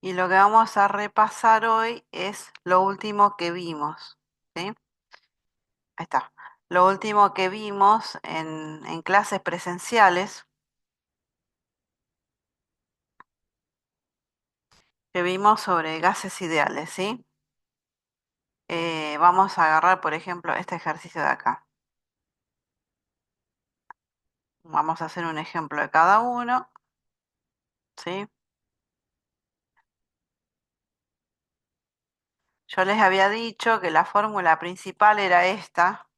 Y lo que vamos a repasar hoy es lo último que vimos, ¿sí? Ahí está. Lo último que vimos en clases presenciales, que vimos sobre gases ideales, ¿sí? Vamos a agarrar, por ejemplo, este ejercicio de acá. Vamos a hacer un ejemplo de cada uno, ¿sí? Yo les había dicho que la fórmula principal era esta.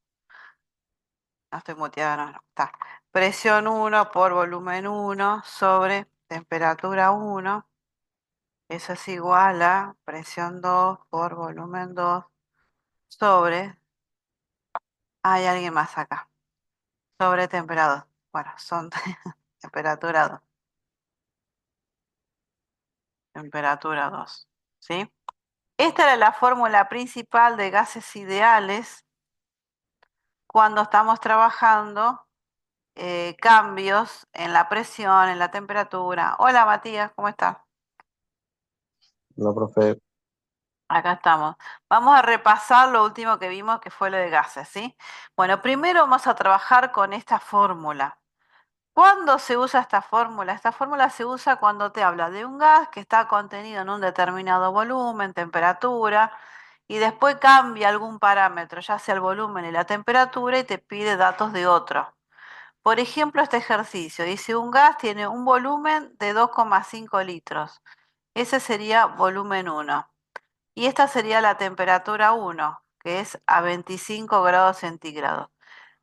No estoy muteada, no, no, está. Presión 1 por volumen 1 sobre temperatura 1. Eso es igual a presión 2 por volumen 2 sobre... Hay alguien más acá. Sobre temperatura 2. Bueno, son temperatura 2. Temperatura 2. ¿Sí? Esta era la fórmula principal de gases ideales cuando estamos trabajando cambios en la presión, en la temperatura. Hola Matías, ¿cómo estás? No, profe, Acá estamos. Vamos a repasar lo último que vimos, que fue lo de gases, ¿sí? Bueno, primero vamos a trabajar con esta fórmula. ¿Cuándo se usa esta fórmula? Esta fórmula se usa cuando te habla de un gas que está contenido en un determinado volumen, temperatura, y después cambia algún parámetro, ya sea el volumen y la temperatura, y te pide datos de otro. Por ejemplo, este ejercicio dice un gas tiene un volumen de 2,5 litros. Ese sería volumen 1. Y esta sería la temperatura 1, que es a 25 grados centígrados.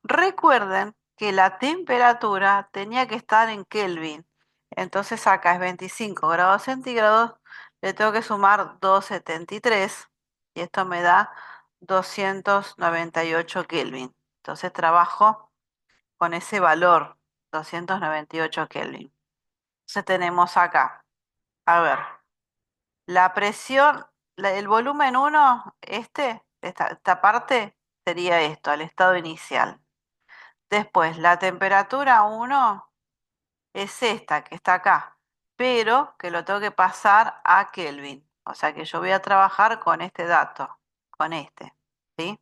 Recuerden que la temperatura tenía que estar en Kelvin. Entonces acá es 25 grados centígrados, le tengo que sumar 273 y esto me da 298 Kelvin. Entonces trabajo con ese valor, 298 Kelvin. Entonces tenemos acá, a ver, la presión, el volumen 1, esta parte sería esto, el estado inicial. Después, la temperatura 1 es esta que está acá, pero que lo tengo que pasar a Kelvin. O sea que yo voy a trabajar con este dato, con este, ¿sí?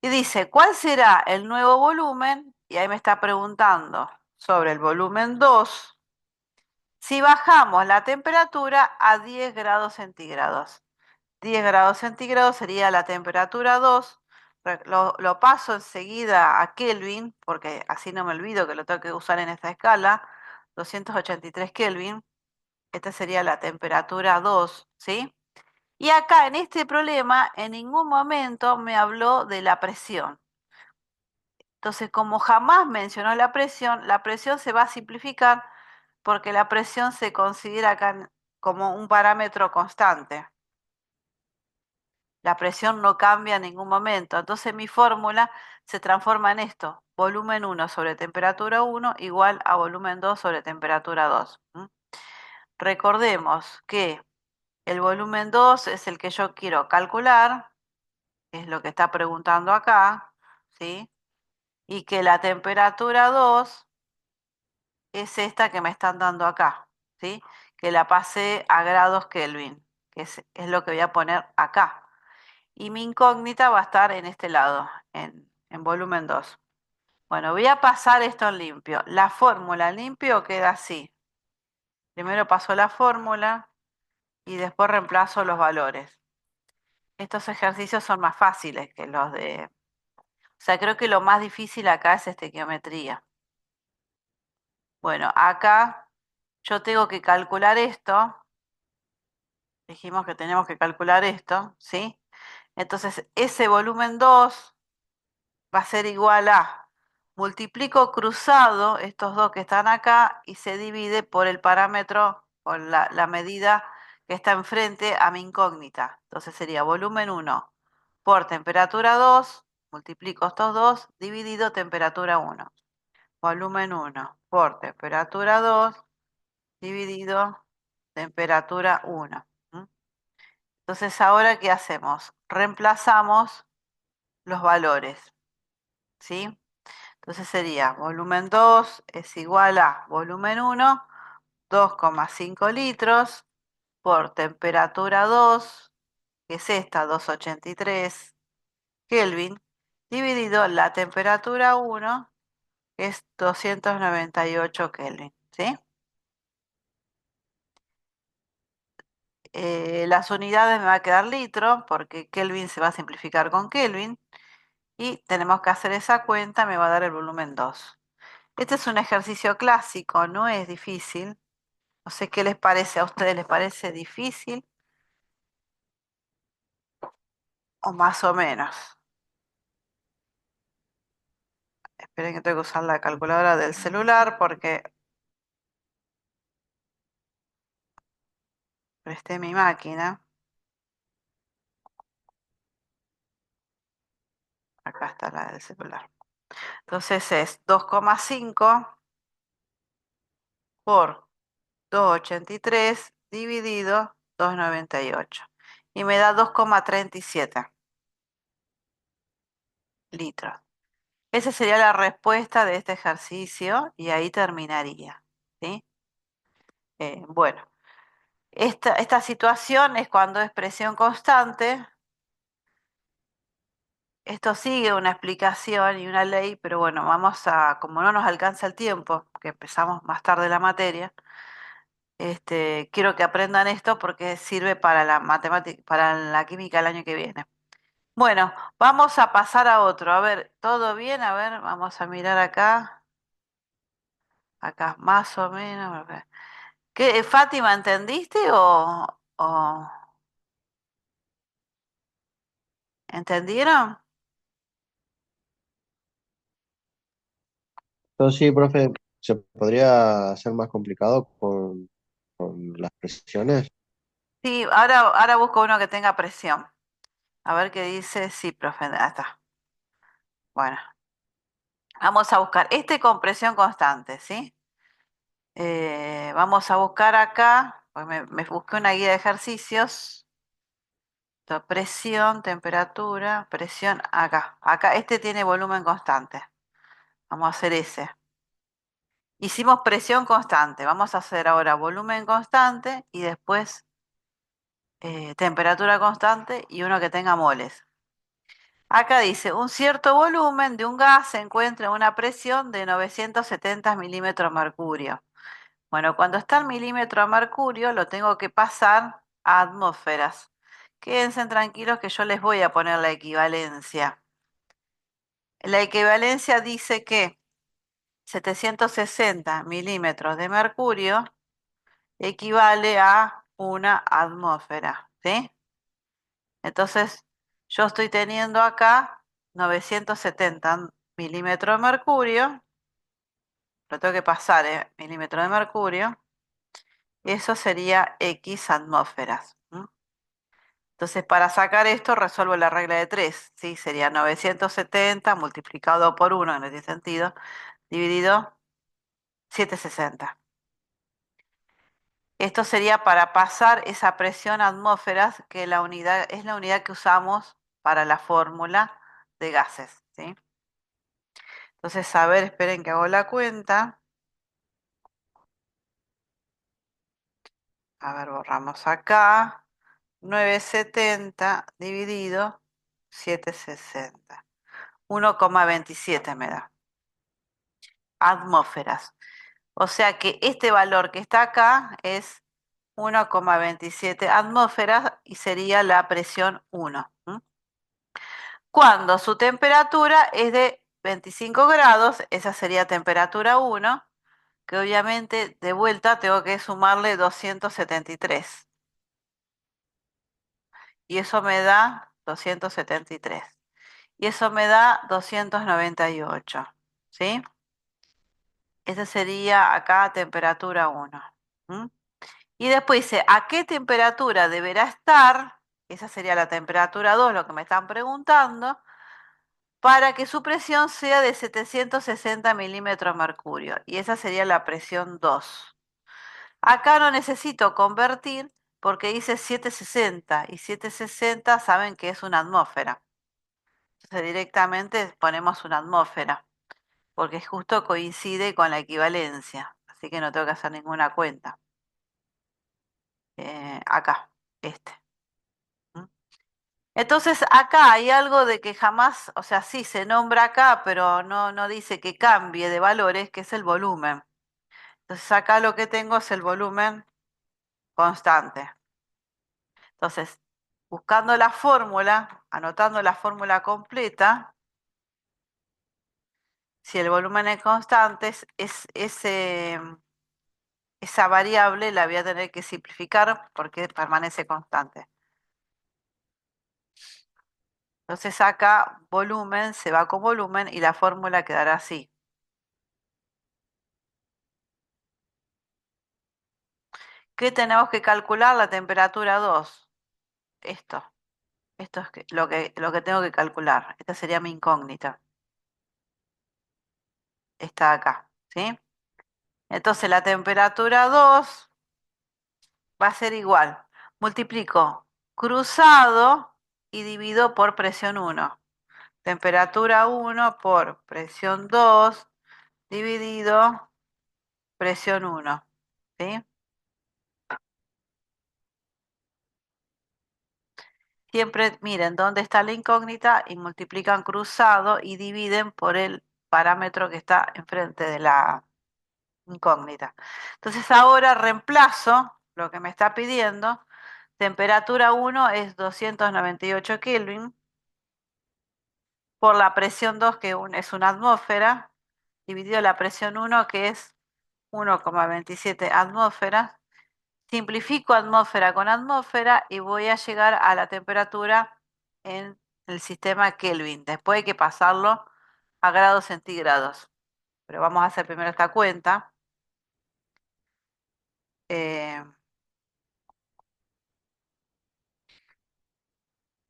Y dice, ¿cuál será el nuevo volumen? Y ahí me está preguntando sobre el volumen 2 si bajamos la temperatura a 10 grados centígrados. 10 grados centígrados sería la temperatura 2. Lo paso enseguida a Kelvin, porque así no me olvido que lo tengo que usar en esta escala. 283 Kelvin. Esta sería la temperatura 2, ¿sí? Y acá en este problema en ningún momento me habló de la presión. Entonces, como jamás mencionó la presión se va a simplificar porque la presión se considera acá como un parámetro constante. La presión no cambia en ningún momento. Entonces mi fórmula se transforma en esto. Volumen 1 sobre temperatura 1 igual a volumen 2 sobre temperatura 2. Recordemos que el volumen 2 es el que yo quiero calcular, es lo que está preguntando acá, ¿sí? Y que la temperatura 2 es esta que me están dando acá, ¿sí? Que la pasé a grados Kelvin, que es lo que voy a poner acá. Y mi incógnita va a estar en este lado, en volumen 2. Bueno, voy a pasar esto en limpio. La fórmula en limpio queda así. Primero paso la fórmula y después reemplazo los valores. Estos ejercicios son más fáciles que los de... O sea, creo que lo más difícil acá es estequiometría. Bueno, acá yo tengo que calcular esto. Dijimos que tenemos que calcular esto, ¿sí? Entonces, ese volumen 2 va a ser igual a, multiplico cruzado estos dos que están acá y se divide por el parámetro, por la medida que está enfrente a mi incógnita. Entonces sería volumen 1 por temperatura 2, multiplico estos dos, dividido temperatura 1. Volumen 1 por temperatura 2, dividido temperatura 1. Entonces, ¿ahora qué hacemos? Reemplazamos los valores, ¿sí? Entonces sería volumen 2 es igual a volumen 1, 2,5 litros, por temperatura 2, que es esta, 283 Kelvin, dividido la temperatura 1, que es 298 Kelvin, ¿sí? Las unidades me va a quedar litro, porque Kelvin se va a simplificar con Kelvin, y tenemos que hacer esa cuenta, me va a dar el volumen 2. Este es un ejercicio clásico, no es difícil. No sé qué les parece, ¿a ustedes les parece difícil o más o menos? Esperen que tengo que usar la calculadora del celular porque presté mi máquina. Acá está la del celular. Entonces es 2,5 por 2,83 dividido 2,98. Y me da 2,37 litros. Esa sería la respuesta de este ejercicio y ahí terminaría. ¿Sí? Bueno, esta situación es cuando es presión constante. Esto sigue una explicación y una ley, pero bueno, como no nos alcanza el tiempo, que empezamos más tarde la materia, quiero que aprendan esto porque sirve para la matemática, para la química el año que viene. Bueno, vamos a pasar a otro. A ver, ¿todo bien? A ver, vamos a mirar acá. Acá, más o menos. A ver. ¿Qué, Fátima, entendiste o entendieron? Entonces, sí, profe, ¿se podría hacer más complicado con las presiones? Sí, ahora busco uno que tenga presión. A ver qué dice. Sí, profe, ah, está. Bueno, vamos a buscar este con presión constante, ¿sí? Vamos a buscar acá, pues me busqué una guía de ejercicios. Presión, temperatura, presión acá. Acá, este tiene volumen constante. Vamos a hacer ese. Hicimos presión constante. Vamos a hacer ahora volumen constante y después temperatura constante y uno que tenga moles. Acá dice, un cierto volumen de un gas se encuentra en una presión de 970 milímetros mercurio. Bueno, cuando está el milímetro a mercurio, lo tengo que pasar a atmósferas. Quédense tranquilos que yo les voy a poner la equivalencia. La equivalencia dice que 760 milímetros de mercurio equivale a una atmósfera, ¿sí? Entonces, yo estoy teniendo acá 970 milímetros de mercurio, lo tengo que pasar, milímetros de mercurio, y eso sería X atmósferas. Entonces, para sacar esto, resuelvo la regla de 3, ¿sí? Sería 970 multiplicado por 1, que no tiene sentido, dividido 760. Esto sería para pasar esa presión a atmósferas, que la unidad, es la unidad que usamos para la fórmula de gases, ¿sí? Entonces, a ver, esperen que hago la cuenta. A ver, borramos acá. 970 dividido 760. 1,27 me da. Atmósferas. O sea que este valor que está acá es 1,27 atmósferas y sería la presión 1. Cuando su temperatura es de 25 grados, esa sería temperatura 1, que obviamente de vuelta tengo que sumarle 273. Y eso me da 273. Y eso me da 298. ¿Sí? Esa sería acá temperatura 1. Y después dice, ¿a qué temperatura deberá estar? Esa sería la temperatura 2, lo que me están preguntando, para que su presión sea de 760 milímetros de mercurio. Y esa sería la presión 2. Acá no necesito convertir porque dice 760 y 760 saben que es una atmósfera. Entonces directamente ponemos una atmósfera porque justo coincide con la equivalencia. Así que no tengo que hacer ninguna cuenta. acá, este. ¿M? Entonces acá hay algo de que jamás, o sea, sí se nombra acá, pero no dice que cambie de valores, que es el volumen. Entonces acá lo que tengo es el volumen constante. Entonces, buscando la fórmula, anotando la fórmula completa, si el volumen es constante, esa variable la voy a tener que simplificar porque permanece constante. Entonces acá volumen se va con volumen y la fórmula quedará así. ¿Qué tenemos que calcular? La temperatura 2. Esto. Esto es lo que tengo que calcular. Esta sería mi incógnita. Esta de acá. ¿Sí? Entonces la temperatura 2 va a ser igual. Multiplico cruzado y divido por presión 1. Temperatura 1 por presión 2 dividido presión 1. ¿Sí? Siempre miren dónde está la incógnita y multiplican cruzado y dividen por el parámetro que está enfrente de la incógnita. Entonces ahora reemplazo lo que me está pidiendo. Temperatura 1 es 298 Kelvin por la presión 2 que es una atmósfera, dividido la presión 1 que es 1,27 atmósferas. Simplifico atmósfera con atmósfera y voy a llegar a la temperatura en el sistema Kelvin. Después hay que pasarlo a grados centígrados. Pero vamos a hacer primero esta cuenta. Eh,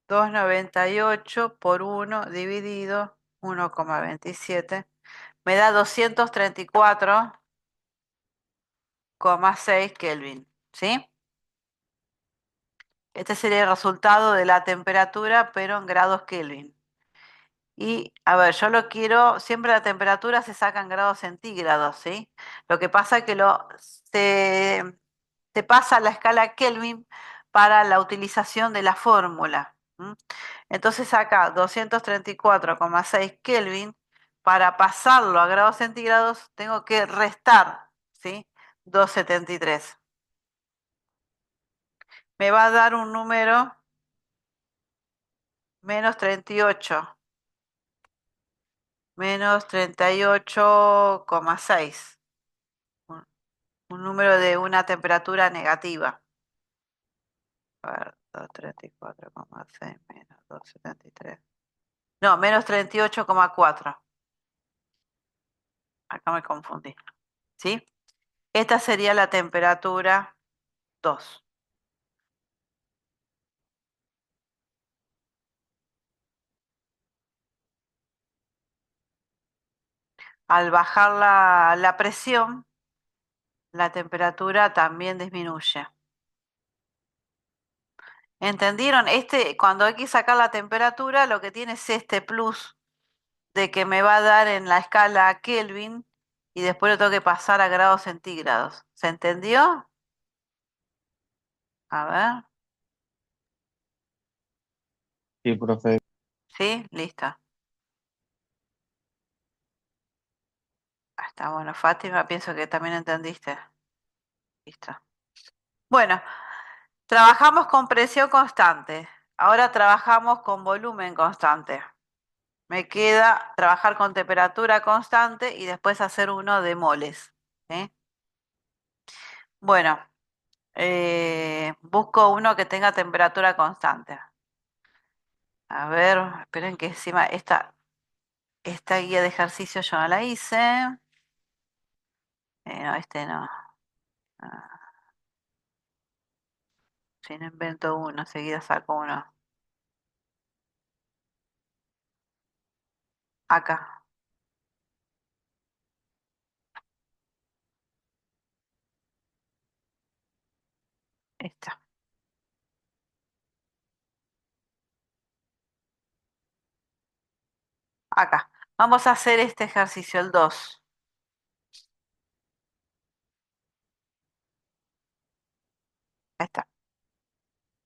298 por 1 dividido 1,27 me da 234,6 Kelvin. ¿Sí? Este sería el resultado de la temperatura, pero en grados Kelvin. Y a ver, yo lo quiero, siempre la temperatura se saca en grados centígrados, ¿sí? Lo que pasa es que se pasa a la escala Kelvin para la utilización de la fórmula. ¿M? Entonces acá 234,6 Kelvin, para pasarlo a grados centígrados tengo que restar, ¿sí? 273. Me va a dar un número menos 38, menos 38,6. Un número de una temperatura negativa. A ver, 234,6 menos 273. No, menos 38,4. Acá me confundí. ¿Sí? Esta sería la temperatura 2. Al bajar la presión, la temperatura también disminuye. ¿Entendieron? Cuando hay que sacar la temperatura, lo que tiene es este plus de que me va a dar en la escala Kelvin y después lo tengo que pasar a grados centígrados. ¿Se entendió? A ver. Sí, profe. ¿Sí? Listo. Está bueno. Fátima, pienso que también entendiste. Listo. Bueno, trabajamos con presión constante. Ahora trabajamos con volumen constante. Me queda trabajar con temperatura constante y después hacer uno de moles. ¿Sí? Bueno, busco uno que tenga temperatura constante. A ver, esperen que encima esta guía de ejercicio yo no la hice. No, este no. Ah, si no invento uno, enseguida saco uno. Acá, esta. Acá. Vamos a hacer este ejercicio, el 2. Ahí está.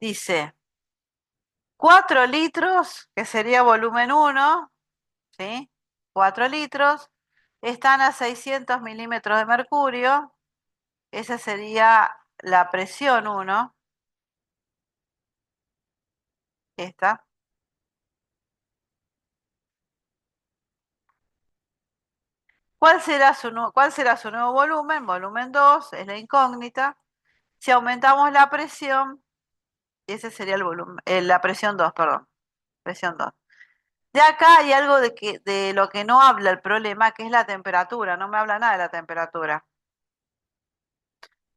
Dice 4 litros, que sería volumen uno, ¿sí? 4 litros, están a 600 milímetros de mercurio. Esa sería la presión uno, esta. ¿Cuál será su nuevo volumen? Volumen 2 es la incógnita. Si aumentamos la presión, ese sería el volumen, la presión 2, perdón, presión 2. De acá hay algo de lo que no habla el problema, que es la temperatura. No me habla nada de la temperatura.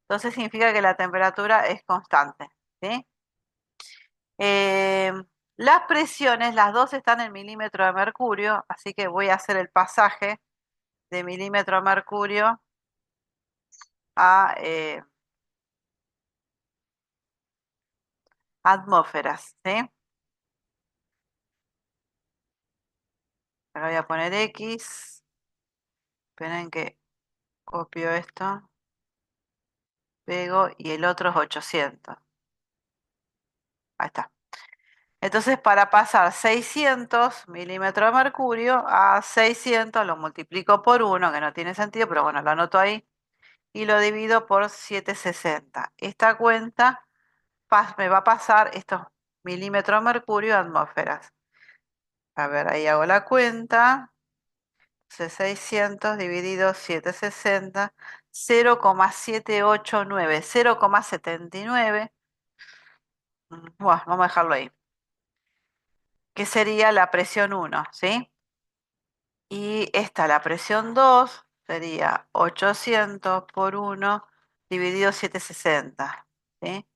Entonces significa que la temperatura es constante, ¿sí? Eh, las presiones, las dos están en milímetro de mercurio, así que voy a hacer el pasaje de milímetro de mercurio a atmósferas, ¿sí? Acá voy a poner X. Esperen que copio esto, pego y el otro es 800. Ahí está. Entonces, para pasar 600 milímetros de mercurio a 600, lo multiplico por 1, que no tiene sentido, pero bueno, lo anoto ahí, y lo divido por 760. Esta cuenta me va a pasar estos milímetros de mercurio a atmósferas. A ver, ahí hago la cuenta. 600 dividido 760, 0,789, 0,79. Bueno, vamos a dejarlo ahí. Que sería la presión uno, ¿sí? Y esta, la presión 2 sería 800 por 1 dividido 760, ¿sí?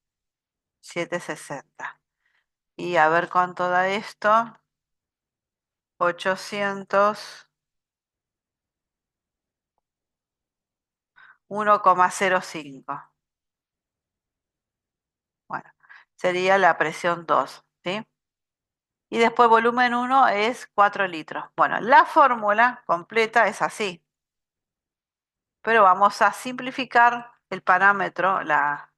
760. Y a ver cuánto da esto. 800, 1,05. Bueno, sería la presión 2, ¿sí? Y después volumen uno es 4 litros. Bueno, la fórmula completa es así, pero vamos a simplificar el parámetro, la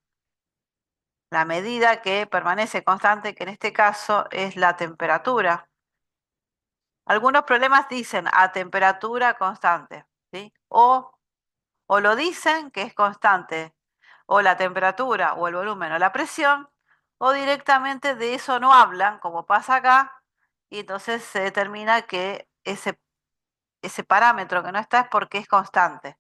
medida que permanece constante, que en este caso es la temperatura. Algunos problemas dicen a temperatura constante, ¿sí? O lo dicen que es constante, o la temperatura, o el volumen, o la presión, o directamente de eso no hablan, como pasa acá, y entonces se determina que ese parámetro que no está es porque es constante.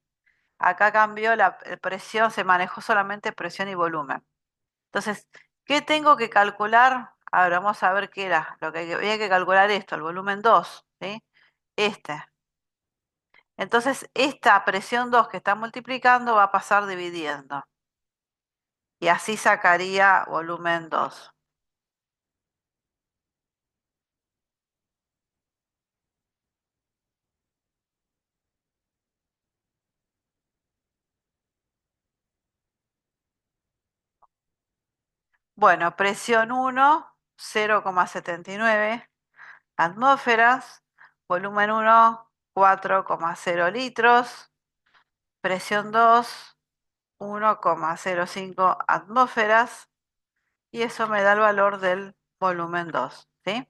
Acá cambió la presión, se manejó solamente presión y volumen. Entonces, ¿qué tengo que calcular? Ahora vamos a ver qué era. Lo que había que calcular esto, el volumen 2, ¿sí? Este. Entonces, esta presión 2 que está multiplicando va a pasar dividiendo. Y así sacaría volumen 2. Bueno, presión 1, 0,79 atmósferas. Volumen 1, 4,0 litros. Presión 2, 1,05 atmósferas. Y eso me da el valor del volumen 2, ¿sí?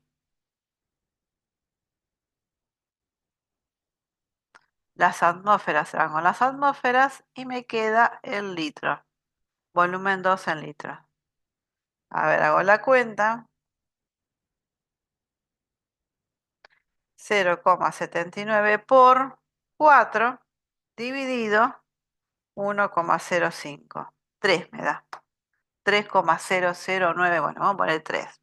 Las atmósferas se van con las atmósferas y me queda el litro. Volumen 2 en litros. A ver, hago la cuenta. 0,79 por 4 dividido 1,05. 3 me da. 3,009. Bueno, vamos a poner 3.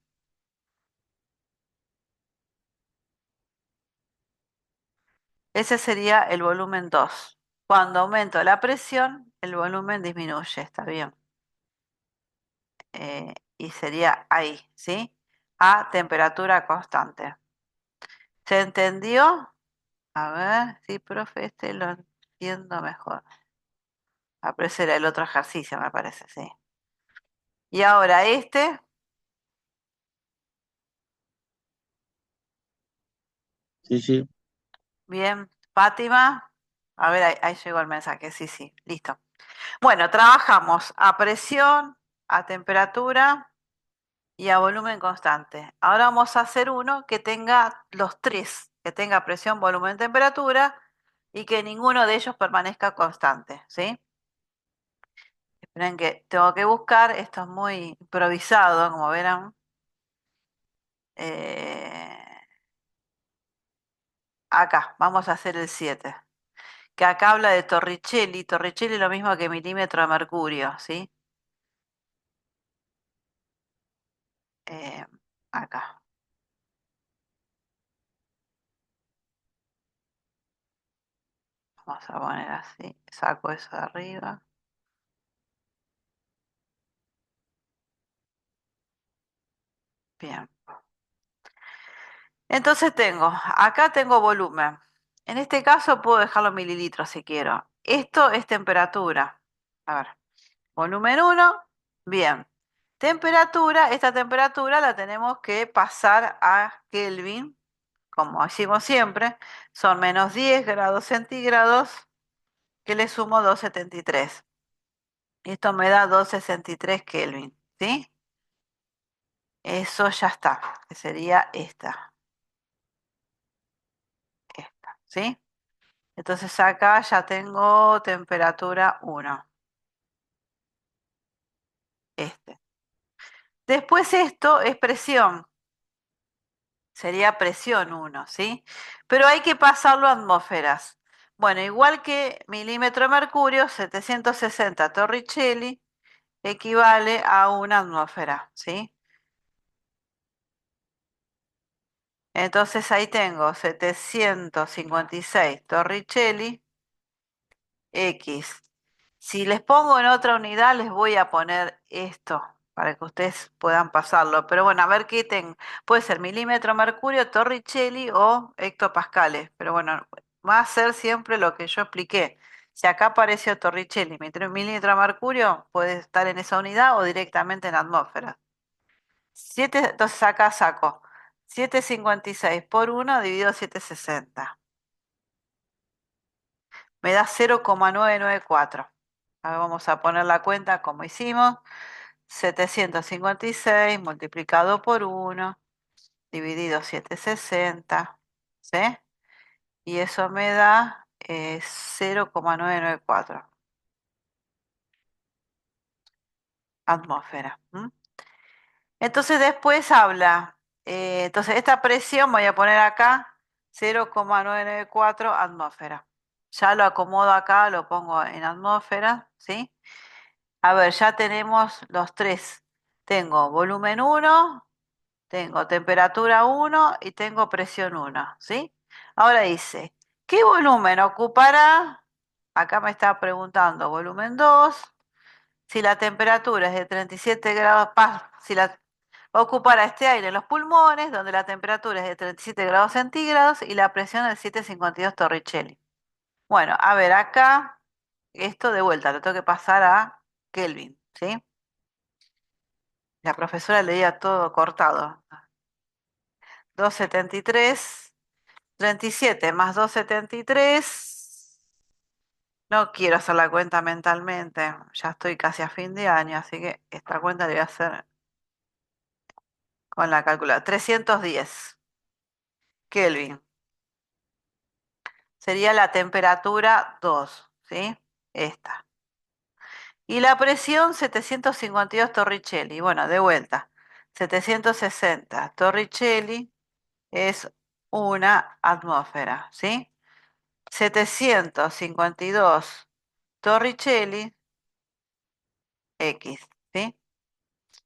Ese sería el volumen 2. Cuando aumento la presión, el volumen disminuye, está bien. Y sería ahí, ¿sí? A temperatura constante. ¿Se entendió? A ver, sí, profe, este lo entiendo mejor. Ah, pero ese era el otro ejercicio, me parece, sí. Y ahora este, Sí, sí. bien, Fátima. A ver, ahí llegó el mensaje, sí, sí, listo. Bueno, trabajamos a presión, a temperatura y a volumen constante. Ahora vamos a hacer uno que tenga los tres, que tenga presión, volumen, temperatura y que ninguno de ellos permanezca constante, ¿sí? Esperen que tengo que buscar, esto es muy improvisado, como verán. Eh, Acá, vamos a hacer el 7, que acá habla de Torricelli. Torricelli es lo mismo que milímetro de mercurio, ¿sí? Eh, Acá, vamos a poner así, saco eso de arriba. Bien. Entonces acá tengo volumen. En este caso puedo dejarlo en mililitros si quiero. Esto es temperatura. A ver, volumen 1, bien. Temperatura, esta temperatura la tenemos que pasar a Kelvin, como hicimos siempre. Son menos 10 grados centígrados que le sumo 273. Y esto me da 263 Kelvin, ¿sí? Eso ya está, que sería esta, ¿sí? Entonces acá ya tengo temperatura 1, este. Después esto es presión, sería presión 1, ¿sí? Pero hay que pasarlo a atmósferas. Bueno, igual que milímetro de mercurio, 760 Torricelli equivale a una atmósfera, ¿sí? Entonces ahí tengo 756 Torricelli X. Si les pongo en otra unidad, les voy a poner esto para que ustedes puedan pasarlo. Pero bueno, a ver qué tengo. Puede ser milímetro mercurio, torricelli o hectopascales. Pero bueno, va a ser siempre lo que yo expliqué. Si acá apareció torricelli, milímetro mercurio, puede estar en esa unidad o directamente en atmósfera. Entonces acá saco 756 por 1 dividido 760. Me da 0,994. Ahora vamos a poner la cuenta como hicimos. 756 multiplicado por 1 dividido 760. ¿Sí? Y eso me da 0,994 atmósfera. ¿M? Entonces después habla. Entonces esta presión voy a poner acá 0,994 atmósfera. Ya lo acomodo acá, lo pongo en atmósfera, ¿sí? A ver, ya tenemos los tres. Tengo volumen 1, tengo temperatura 1 y tengo presión 1, ¿sí? Ahora dice, ¿qué volumen ocupará? Acá me está preguntando, volumen 2, si la temperatura es de 37 grados, si la ocupará este aire en los pulmones, donde la temperatura es de 37 grados centígrados y la presión es de 752 Torricelli. Bueno, a ver, acá, esto de vuelta, lo tengo que pasar a Kelvin, ¿sí? La profesora leía todo cortado. 273, 37 más 273. No quiero hacer la cuenta mentalmente. Ya estoy casi a fin de año, así que esta cuenta la voy a hacer con la calculadora. 310 Kelvin. Sería la temperatura 2, ¿sí? Esta. Y la presión 752 Torricelli. Bueno, de vuelta. 760 Torricelli es una atmósfera, ¿sí? 752 Torricelli X, ¿sí?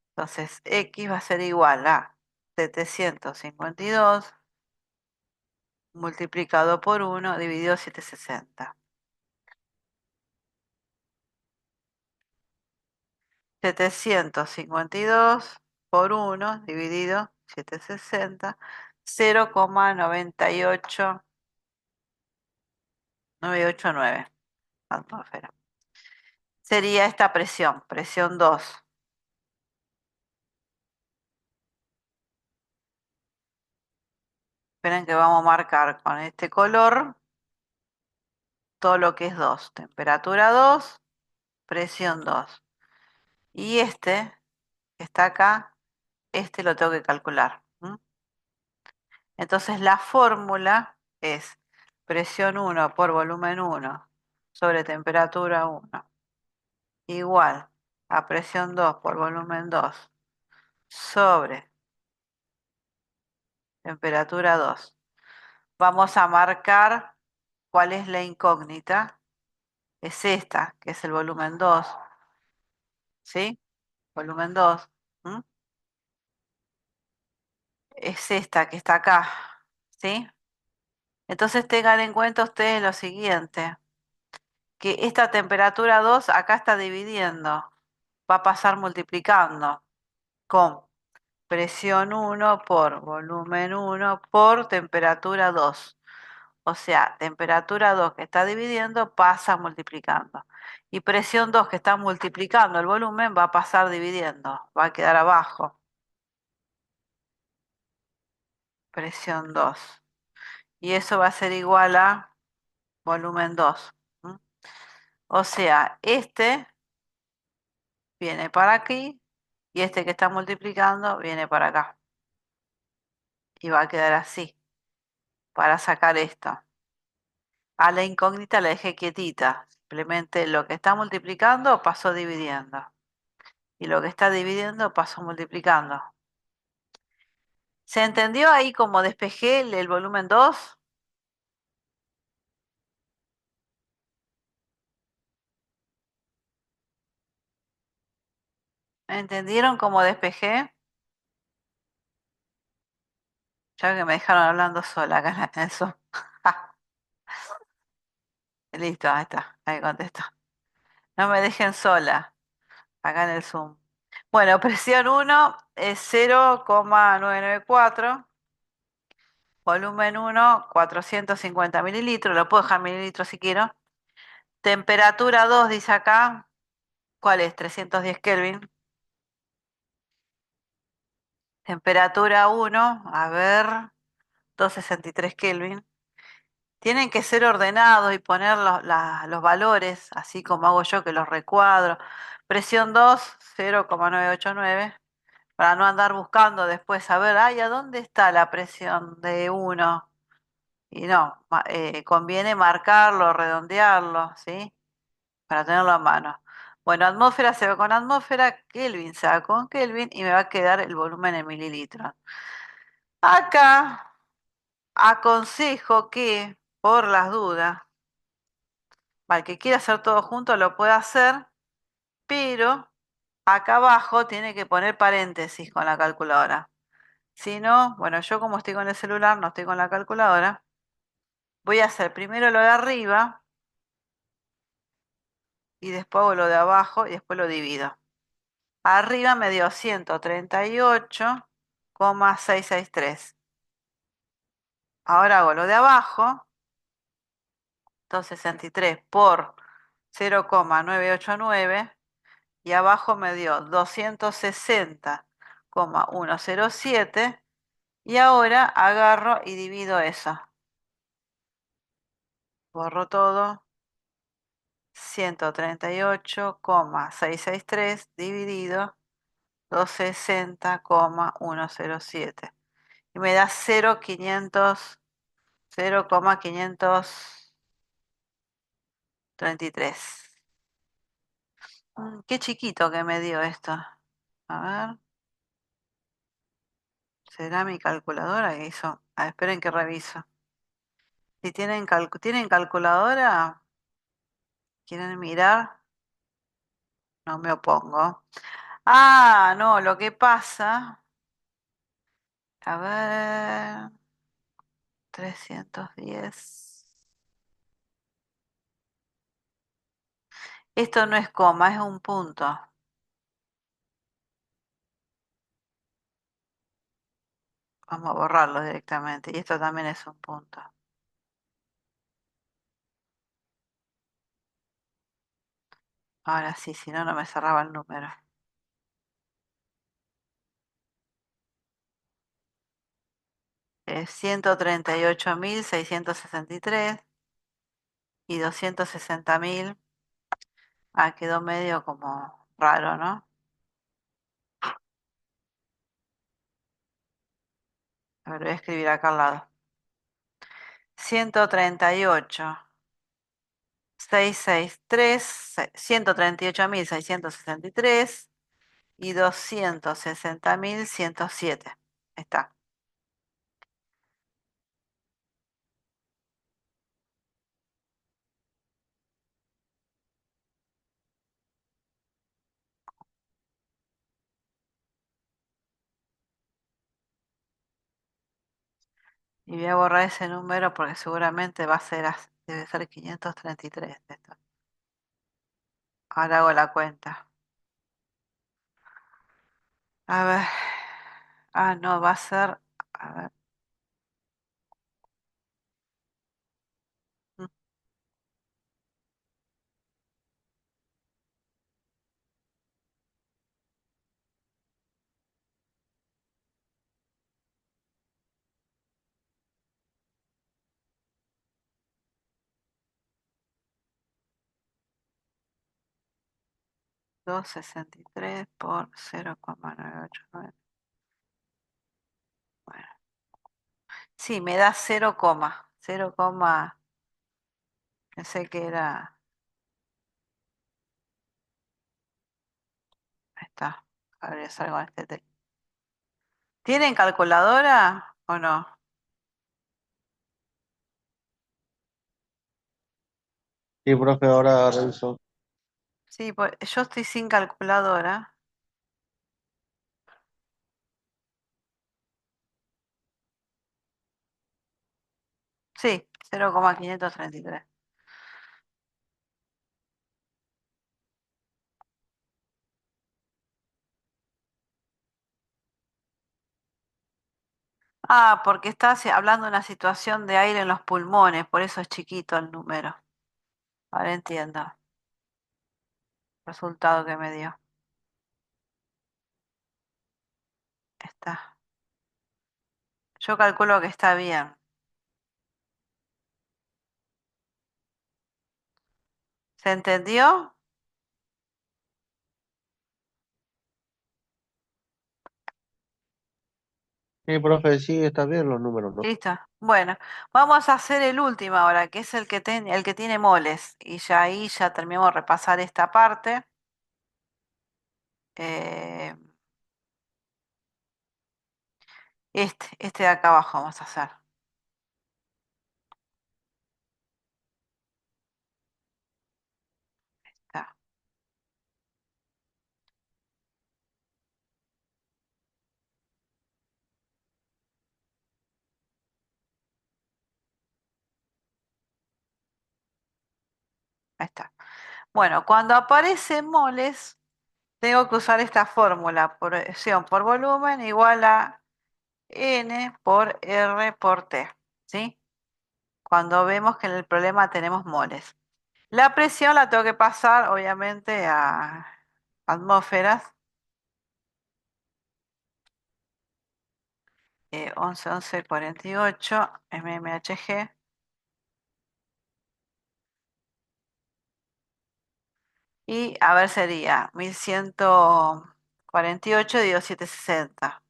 Entonces X va a ser igual a 752 multiplicado por 1 dividido 760. 752 por 1 dividido 760, 0,989 atmósfera. Sería esta presión, presión 2. Esperen que vamos a marcar con este color todo lo que es 2. Temperatura 2, presión 2. Y este que está acá este lo tengo que calcular. ¿M? Entonces la fórmula es presión 1 por volumen 1 sobre temperatura 1 igual a presión 2 por volumen 2 sobre temperatura 2. Vamos a marcar cuál es la incógnita. Es esta, que es el volumen 2, ¿sí? Volumen 2. ¿M? Es esta que está acá, ¿sí? Entonces tengan en cuenta ustedes lo siguiente, que esta temperatura 2 acá está dividiendo, va a pasar multiplicando con presión 1 por volumen 1 por temperatura 2. O sea, temperatura 2 que está dividiendo pasa multiplicando. Y presión 2 que está multiplicando el volumen va a pasar dividiendo, va a quedar abajo. Presión 2. Y eso va a ser igual a volumen 2. ¿M? O sea, este viene para aquí y este que está multiplicando viene para acá. Y va a quedar así, para sacar esto. A la incógnita la dejé quietita. Simplemente lo que está multiplicando pasó dividiendo. Y lo que está dividiendo pasó multiplicando. ¿Se entendió ahí cómo despejé el volumen 2? ¿Entendieron cómo despejé? Ya que me dejaron hablando sola acá en eso. Listo, ahí está, ahí contesto. No me dejen sola acá en el Zoom. Bueno, presión 1 es 0,994. Volumen 1, 450 mililitros. Lo puedo dejar en mililitros si quiero. Temperatura 2 dice acá. ¿Cuál es? 310 Kelvin. Temperatura 1, a ver, 263 Kelvin. Tienen que ser ordenados y poner los valores, así como hago yo que los recuadro. Presión 2, 0,989, para no andar buscando después, a ver, ay, ¿a dónde está la presión de 1? Y no, conviene marcarlo, redondearlo, ¿sí? Para tenerlo a mano. Bueno, atmósfera se va con atmósfera, Kelvin se va con Kelvin y me va a quedar el volumen en mililitros. Acá aconsejo que, por las dudas, para el que quiera hacer todo junto lo puede hacer, pero acá abajo tiene que poner paréntesis con la calculadora. Si no, bueno, yo como estoy con el celular, no estoy con la calculadora, voy a hacer primero lo de arriba y después hago lo de abajo y después lo divido. Arriba me dio 138,663. Ahora hago lo de abajo, 263 por 0,989 y abajo me dio 260,107 y ahora agarro y divido eso. Borro todo. 138,663 dividido 260,107. Y me da 0,533. Qué chiquito que me dio esto. A ver, ¿será mi calculadora que hizo? Esperen que reviso. Si tienen calculadora, quieren mirar, no me opongo. Ah, no, lo que pasa, a ver, 310. Esto no es coma, es un punto. Vamos a borrarlo directamente. Y esto también es un punto. Ahora sí, si no, no me cerraba el número. 138.663 y 260.000. Ah, quedó medio como raro, ¿no? A ver, voy a escribir acá al lado. 138, 663, 138.663 y 260.107. Está. Y voy a borrar ese número porque seguramente va a ser, debe ser 533 esto. Ahora hago la cuenta. A ver. Ah, no, va a ser. A ver. mm, 263 por 0,989. Bueno. Sí, me da 0, pensé que era. Ahí está. A ver, salgo con este texto. ¿Tienen calculadora o no? Sí, profe, ahora reviso. Sí, yo estoy sin calculadora. Sí, 0,533. Ah, porque estás hablando de una situación de aire en los pulmones, por eso es chiquito el número. Ahora entiendo el resultado que me dio. Está. Yo calculo que está bien. ¿Se entendió? Sí, profe, sí, está bien los números, ¿no? Listo. Bueno, vamos a hacer el último ahora, que es el que tiene moles. Y ya ahí ya terminamos de repasar esta parte. Eh, este de acá abajo vamos a hacer. Está, ahí está. Bueno, cuando aparecen moles, tengo que usar esta fórmula, presión por volumen igual a N por R por T, ¿sí? Cuando vemos que en el problema tenemos moles. La presión la tengo que pasar, obviamente, a atmósferas, 11,11,48 mmHg, y a ver, sería 1148 dividido 760.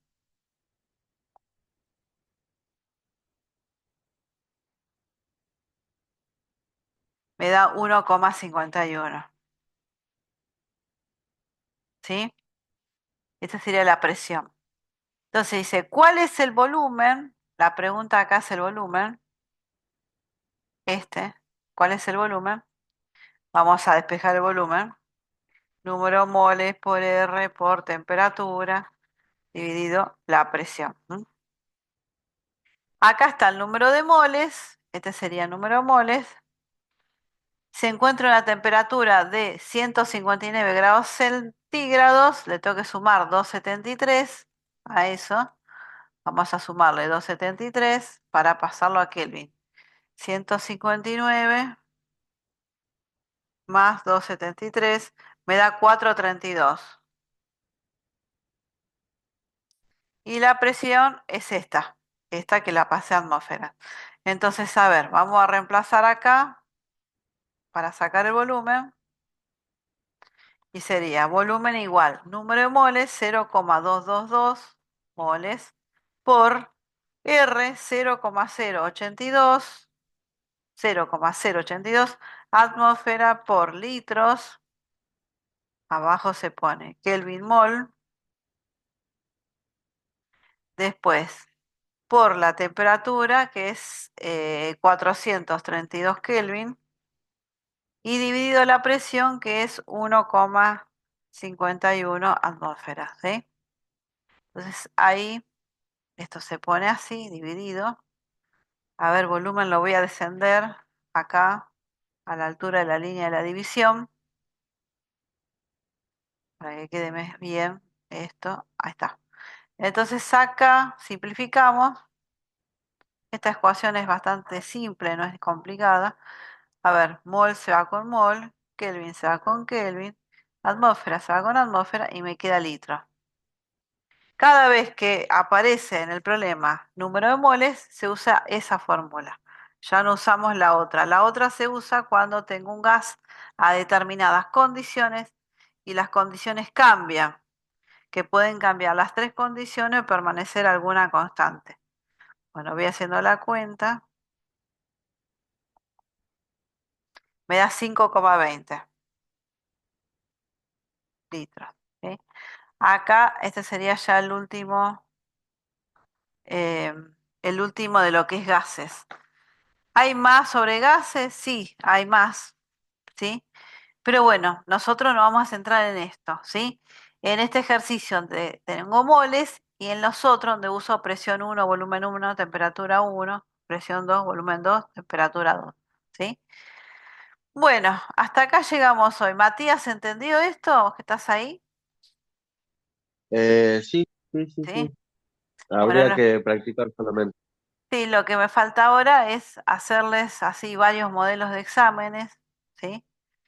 Me da 1,51, ¿sí? Esta sería la presión. Entonces dice, ¿cuál es el volumen? La pregunta acá es el volumen. Este, ¿cuál es el volumen? Vamos a despejar el volumen. Número moles por R por temperatura dividido la presión. Acá está el número de moles. Este sería el número de moles. Se encuentra una temperatura de 159 grados centígrados. Le tengo que sumar 273 a eso. Vamos a sumarle 273 para pasarlo a Kelvin. 159 más 273 me da 432. Y la presión es esta que la pasé a atmósfera. Entonces, a ver, vamos a reemplazar acá para sacar el volumen. Y sería volumen igual número de moles 0,222 moles por R 0,082, 0,082 atmósfera por litros. Abajo se pone Kelvin mol. Después, por la temperatura, que es 432 Kelvin, y dividido la presión, que es 1,51 atmósferas, ¿sí? Entonces ahí esto se pone así, dividido. A ver, volumen lo voy a descender acá, a la altura de la línea de la división, para que quede bien esto. Ahí está. Entonces acá simplificamos. Esta ecuación es bastante simple, no es complicada. A ver, mol se va con mol, Kelvin se va con Kelvin, atmósfera se va con atmósfera y me queda litro. Cada vez que aparece en el problema número de moles, se usa esa fórmula. Ya no usamos la otra. La otra se usa cuando tengo un gas a determinadas condiciones y las condiciones cambian, que pueden cambiar las tres condiciones o permanecer alguna constante. Bueno, voy haciendo la cuenta. Me da 5,20 litros. ¿Sí? Acá este sería ya eh, el último de lo que es gases. ¿Hay más sobre gases? Sí, hay más, ¿sí? Pero bueno, nosotros nos vamos a centrar en esto, ¿sí? En este ejercicio donde tengo moles y en los otros donde uso presión 1, volumen 1, temperatura 1, presión 2, volumen 2, temperatura 2, ¿sí? Bueno, hasta acá llegamos hoy. Matías, ¿entendido esto? ¿Vos que estás ahí? Sí, sí, sí, ¿Sí? sí. Bueno, Habría que practicar solamente. sí, lo que me falta ahora es hacerles así varios modelos de exámenes, ¿sí?